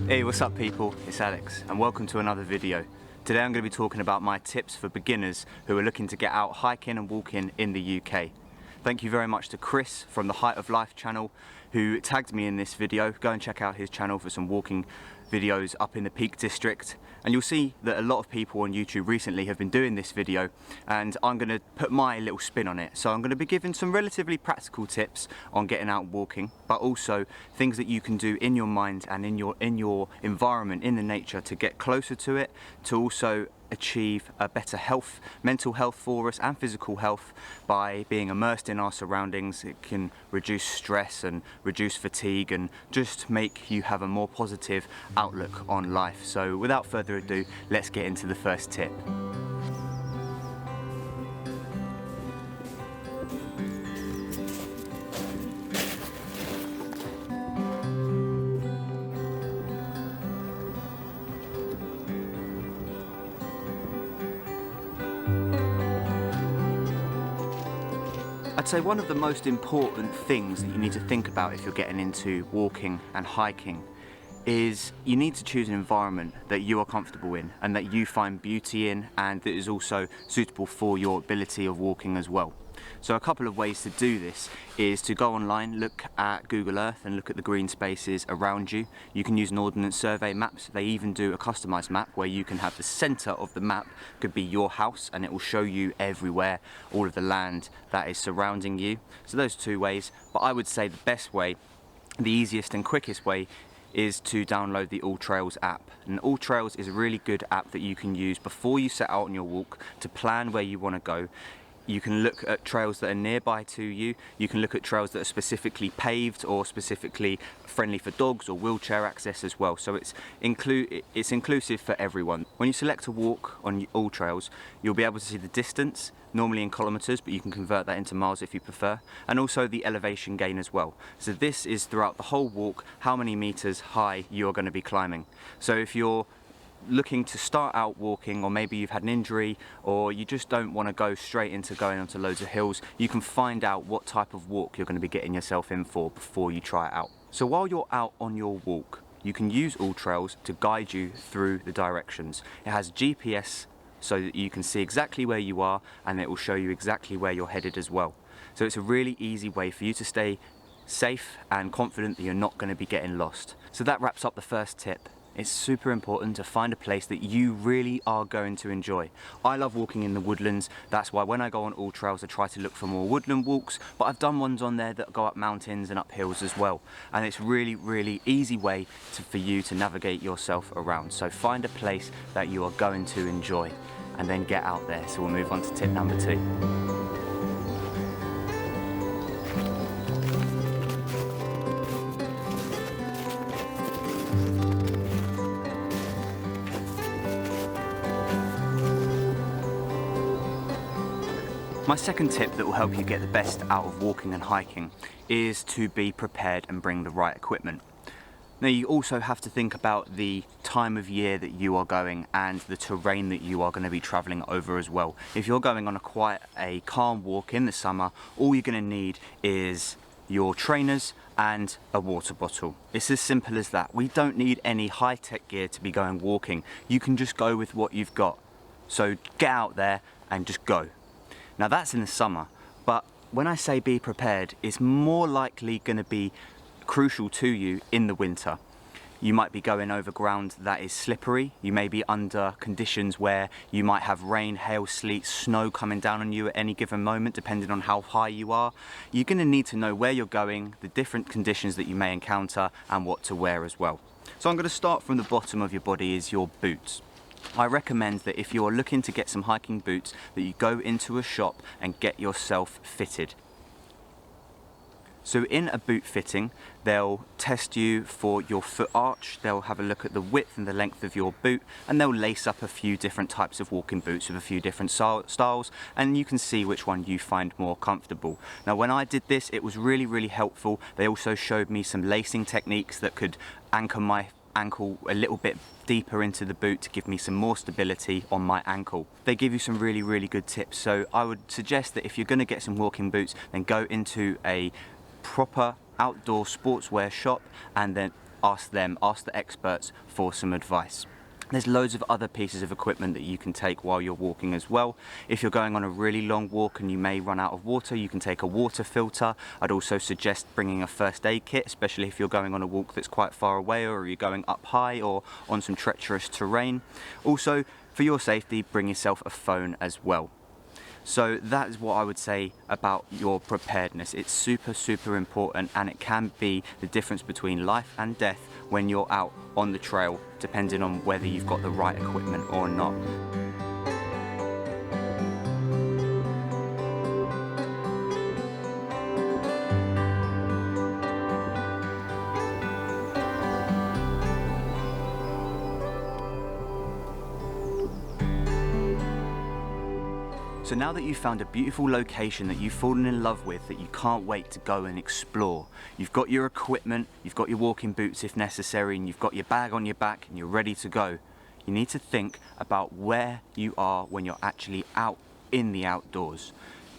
Hey, what's up people? It's Alex and welcome to another video. Today I'm going to be talking about my tips for beginners who are looking to get out hiking and walking in the UK. Thank you very much to Chris from the Height of Life channel who tagged me in this video. Go and check out his channel for some walking videos up in the Peak District, and you'll see that a lot of people on YouTube recently have been doing this video, and I'm going to put my little spin on it. So I'm going to be giving some relatively practical tips on getting out walking, but also things that you can do in your mind and in your environment, in the nature, to get closer to it, to also achieve a better health, mental health for us and physical health by being immersed in our surroundings. It can reduce stress and reduce fatigue and just make you have a more positive outlook on life. So without further ado, let's get into the first tip. I'd say one of the most important things that you need to think about if you're getting into walking and hiking is you need to choose an environment that you are comfortable in and that you find beauty in, and that is also suitable for your ability of walking as well. So a couple of ways to do this is to go online, look at Google Earth and look at the green spaces around you. You can use an Ordnance Survey maps. They even do a customized map where you can have the center of the map could be your house, and it will show you everywhere, all of the land that is surrounding you. So those two ways, but I would say the best way, the easiest and quickest way, is to download the AllTrails app. And AllTrails is a really good app that you can use before you set out on your walk to plan where you want to go. You can look at trails that are nearby to you. You can look at trails that are specifically paved or specifically friendly for dogs or wheelchair access as well. So it's inclusive for everyone. When you select a walk on AllTrails, you'll be able to see the distance, normally in kilometers, but you can convert that into miles if you prefer, and also the elevation gain as well. So this is throughout the whole walk, how many meters high you're going to be climbing. So if you're looking to start out walking, or maybe you've had an injury, or you just don't want to go straight into going onto loads of hills, you can find out what type of walk you're going to be getting yourself in for before you try it out. So while you're out on your walk, you can use AllTrails to guide you through the directions. It has GPS so that you can see exactly where you are, and it will show you exactly where you're headed as well. So it's a really easy way for you to stay safe and confident that you're not going to be getting lost. So that wraps up the first tip. It's super important to find a place that you really are going to enjoy. I love walking in the woodlands. That's why when I go on AllTrails, I try to look for more woodland walks, but I've done ones on there that go up mountains and up hills as well. And it's really easy way for you to navigate yourself around. So find a place that you are going to enjoy and then get out there. So we'll move on to tip number 2. My second tip that will help you get the best out of walking and hiking is to be prepared and bring the right equipment. Now you also have to think about the time of year that you are going and the terrain that you are going to be travelling over as well. If you're going on quite a calm walk in the summer, all you're going to need is your trainers and a water bottle. It's as simple as that. We don't need any high-tech gear to be going walking. You can just go with what you've got. So get out there and just go. Now that's in the summer, but when I say be prepared, it's more likely going to be crucial to you in the winter. You might be going over ground that is slippery. You may be under conditions where you might have rain, hail, sleet, snow coming down on you at any given moment, depending on how high you are. You're going to need to know where you're going, the different conditions that you may encounter, and what to wear as well. So I'm going to start from the bottom of your body is your boots. I recommend that if you're looking to get some hiking boots, that you go into a shop and get yourself fitted. So in a boot fitting, they'll test you for your foot arch, they'll have a look at the width and the length of your boot, and they'll lace up a few different types of walking boots with a few different styles, and you can see which one you find more comfortable. Now when I did this, it was really helpful. They also showed me some lacing techniques that could anchor my ankle a little bit deeper into the boot to give me some more stability on my ankle. They give you some really good tips, so I would suggest that if you're going to get some walking boots, then go into a proper outdoor sportswear shop and then ask them, ask the experts for some advice. There's loads of other pieces of equipment that you can take while you're walking as well. If you're going on a really long walk and you may run out of water, you can take a water filter. I'd also suggest bringing a first aid kit, especially if you're going on a walk that's quite far away, or you're going up high or on some treacherous terrain. Also, for your safety, bring yourself a phone as well. So that is what I would say about your preparedness. It's super, super important, and it can be the difference between life and death when you're out on the trail, depending on whether you've got the right equipment or not. So now that you've found a beautiful location that you've fallen in love with, that you can't wait to go and explore, you've got your equipment, you've got your walking boots if necessary, and you've got your bag on your back and you're ready to go, you need to think about where you are when you're actually out in the outdoors.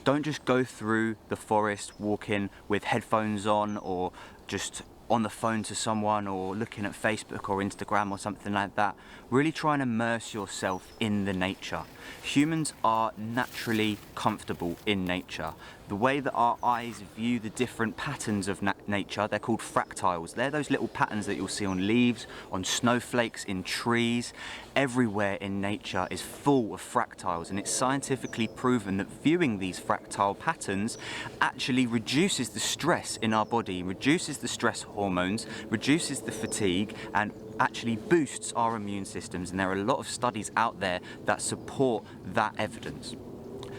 Don't just go through the forest walking with headphones on, or just on the phone to someone, or looking at Facebook or Instagram or something like that. Really try and immerse yourself in the nature. Humans are naturally comfortable in nature. The way that our eyes view the different patterns of nature, they're called fractals. They're those little patterns that you'll see on leaves, on snowflakes, in trees. Everywhere in nature is full of fractals, and it's scientifically proven that viewing these fractal patterns actually reduces the stress in our body, reduces the stress hormones, reduces the fatigue, and actually boosts our immune systems. And there are a lot of studies out there that support that evidence.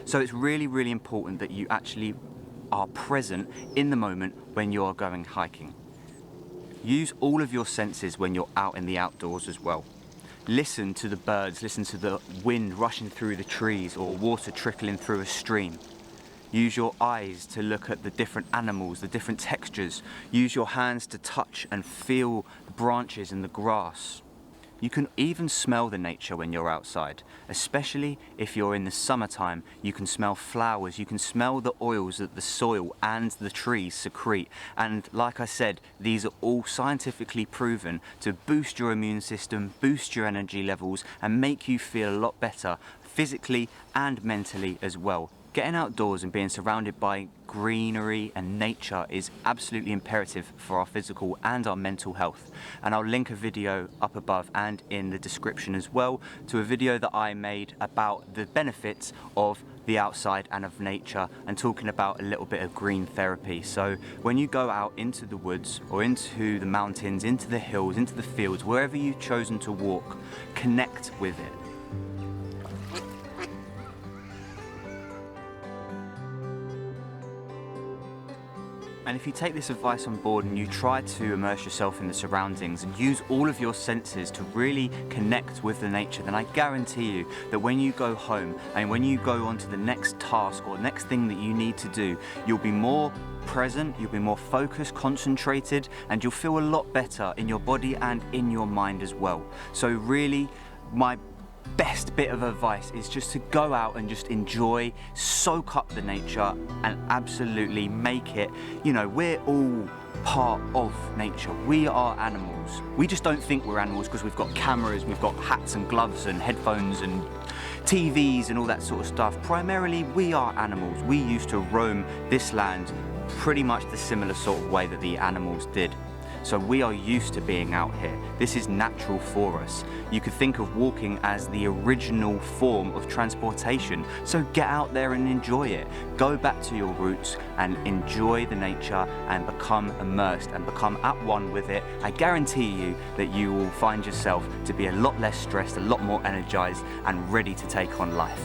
So it's really, really important that you actually are present in the moment when you're going hiking. Use all of your senses when you're out in the outdoors as well. Listen to the birds, listen to the wind rushing through the trees, or water trickling through a stream. Use your eyes to look at the different animals, the different textures. Use your hands to touch and feel the branches and the grass. You can even smell the nature when you're outside, especially if you're in the summertime. You can smell flowers, you can smell the oils that the soil and the trees secrete. And like I said, these are all scientifically proven to boost your immune system, boost your energy levels, and make you feel a lot better physically and mentally as well. Getting outdoors and being surrounded by greenery and nature is absolutely imperative for our physical and our mental health. And I'll link a video up above and in the description as well to a video that I made about the benefits of the outside and of nature, and talking about a little bit of green therapy. So when you go out into the woods or into the mountains, into the hills, into the fields, wherever you've chosen to walk, connect with it. And if you take this advice on board and you try to immerse yourself in the surroundings and use all of your senses to really connect with the nature, then I guarantee you that when you go home and when you go on to the next task or next thing that you need to do, you'll be more present, you'll be more focused, concentrated, and you'll feel a lot better in your body and in your mind as well. So really, my best bit of advice is just to go out and just enjoy, soak up the nature, and absolutely make it, you know, we're all part of nature. We are animals. We just don't think we're animals because we've got cameras, we've got hats and gloves and headphones and TVs and all that sort of stuff. Primarily, we are animals. We used to roam this land pretty much the similar sort of way that the animals did. So we are used to being out here. This is natural for us. You could think of walking as the original form of transportation. So get out there and enjoy it. Go back to your roots and enjoy the nature and become immersed and become at one with it. I guarantee you that you will find yourself to be a lot less stressed, a lot more energized, and ready to take on life.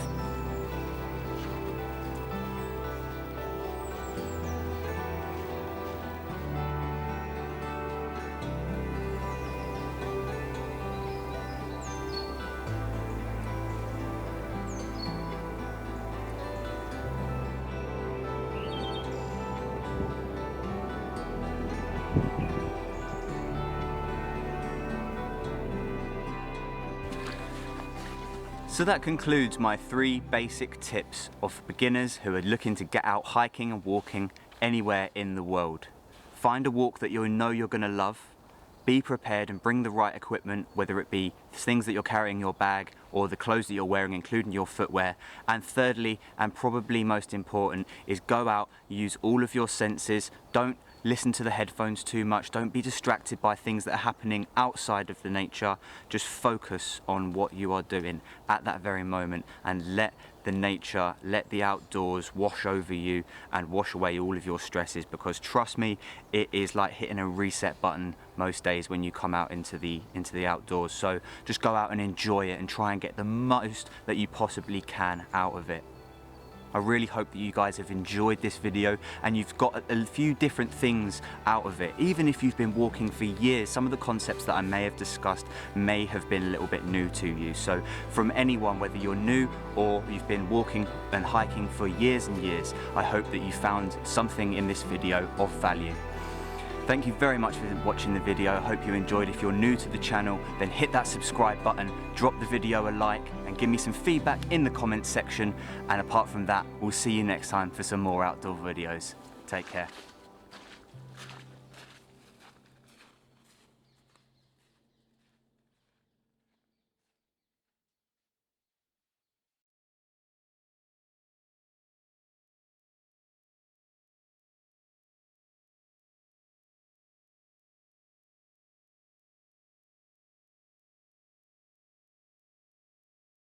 So that concludes my 3 basic tips of beginners who are looking to get out hiking and walking anywhere in the world. Find a walk that you know you're going to love. be prepared and bring the right equipment, whether it be things that you're carrying in your bag or the clothes that you're wearing, including your footwear. And thirdly, and probably most important, is go out, use all of your senses. Don't listen to the headphones too much. Don't be distracted by things that are happening outside of the nature. Just focus on what you are doing at that very moment and let the nature, let the outdoors wash over you and wash away all of your stresses, because trust me, it is like hitting a reset button most days when you come out into the outdoors. So just go out and enjoy it and try and get the most that you possibly can out of it. I really hope that you guys have enjoyed this video and you've got a few different things out of it. Even if you've been walking for years, some of the concepts that I may have discussed may have been a little bit new to you. So from anyone, whether you're new or you've been walking and hiking for years and years, I hope that you found something in this video of value. Thank you very much for watching the video. I hope you enjoyed. If you're new to the channel, then hit that subscribe button, drop the video a like, and give me some feedback in the comments section. And apart from that, we'll see you next time for some more outdoor videos. Take care.